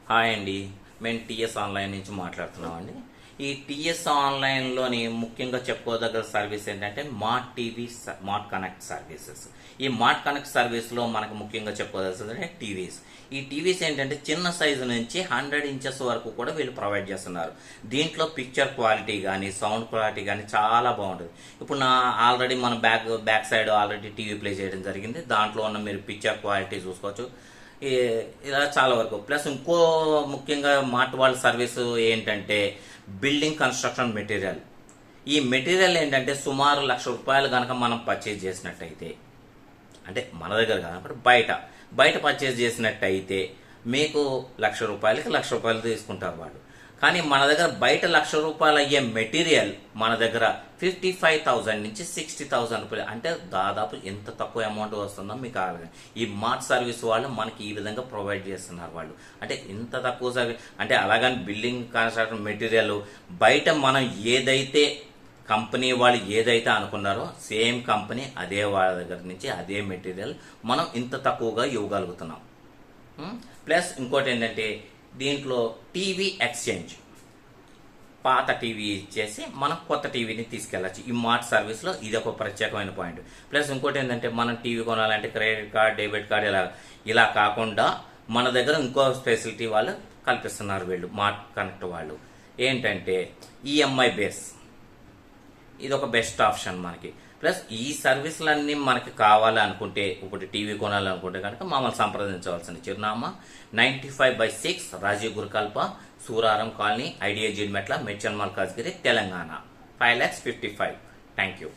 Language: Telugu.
హాయ్ అండి. మేము టీఎస్ ఆన్లైన్ నుంచి మాట్లాడుతున్నామండి. ఈ టీఎస్ ఆన్లైన్లోని ముఖ్యంగా చెప్పుకోదగ్గ సర్వీస్ ఏంటంటే mart TV, mart connect services. ఈ మార్ట్ కనెక్ట్ సర్వీస్లో మనకు ముఖ్యంగా చెప్పుకోదగ్గది టీవీస్. ఈ టీవీస్ ఏంటంటే చిన్న సైజు నుంచి 100 ఇంచెస్ వరకు కూడా వీళ్ళు ప్రొవైడ్ చేస్తున్నారు. దీంట్లో పిక్చర్ క్వాలిటీ కానీ సౌండ్ క్వాలిటీ కానీ చాలా బాగుంటుంది. ఇప్పుడు ఆల్రెడీ మన back side already TV play చేయడం జరిగింది. దాంట్లో ఉన్న మీరు పిక్చర్ క్వాలిటీ చూసుకోవచ్చు. ఇలా చాలా వరకు. ప్లస్ ఇంకో ముఖ్యంగా మార్ట్ వాళ్ళ సర్వీస్ ఏంటంటే బిల్డింగ్ కన్స్ట్రక్షన్ మెటీరియల్. ఈ మెటీరియల్ ఏంటంటే సుమారు ₹1,00,000 కనుక మనం పర్చేజ్ చేసినట్టయితే, అంటే మన దగ్గర కాదు బయట పర్చేజ్ చేసినట్టయితే మీకు ₹1,00,000కి ₹1,00,000 తీసుకుంటారు వాళ్ళు. కానీ మన దగ్గర బయట ₹1,00,000 అయ్యే మెటీరియల్ మన దగ్గర 55,000 నుంచి 60,000 రూపాయలు, అంటే దాదాపు ఎంత తక్కువ అమౌంట్ వస్తుందో మీకు ఈ మార్ట్ సర్వీస్ వాళ్ళు మనకి ఈ విధంగా ప్రొవైడ్ చేస్తున్నారు వాళ్ళు. అంటే ఇంత తక్కువ సర్వీస్ అంటే అలాగని బిల్డింగ్ కన్స్ట్రక్షన్ మెటీరియల్ బయట మనం ఏదైతే కంపెనీ వాళ్ళు ఏదైతే అనుకున్నారో సేమ్ కంపెనీ అదే వాళ్ళ దగ్గర నుంచి అదే మెటీరియల్ మనం ఇంత తక్కువగా ఇవ్వగలుగుతున్నాం. ప్లస్ ఇంకోటి ఏంటంటే దీంట్లో టీవీ ఎక్స్చేంజ్, పాత టీవీ ఇచ్చేసి మనం కొత్త టీవీని తీసుకెళ్ళచ్చు. ఈ మార్ట్ సర్వీస్లో ఇది ఒక ప్రత్యేకమైన పాయింట్. ప్లస్ ఇంకోటి ఏంటంటే మనం టీవీ కొనాలంటే క్రెడిట్ కార్డ్, డెబిట్ కార్డ్ ఇలా కాకుండా మన దగ్గర ఇంకో ఫెసిలిటీ వాళ్ళు కల్పిస్తున్నారు వీళ్ళు మార్ట్ కనెక్ట్ వాళ్ళు. ఏంటంటే ఈఎంఐ బేస్, ఇది ఒక బెస్ట్ ఆప్షన్ మనకి. ప్లస్ ఈ సర్వీసులన్నీ మనకి కావాలి అనుకుంటే, ఒకటి టీవీ కొనాలనుకుంటే కనుక మమ్మల్ని సంప్రదించవలసిన చిరునామా 95/6 Rajiv Gurukalpa, Suraram colony, IDA Jeedimetla, Medchal Malkajgiri, Telangana 5,55,000. Thank you.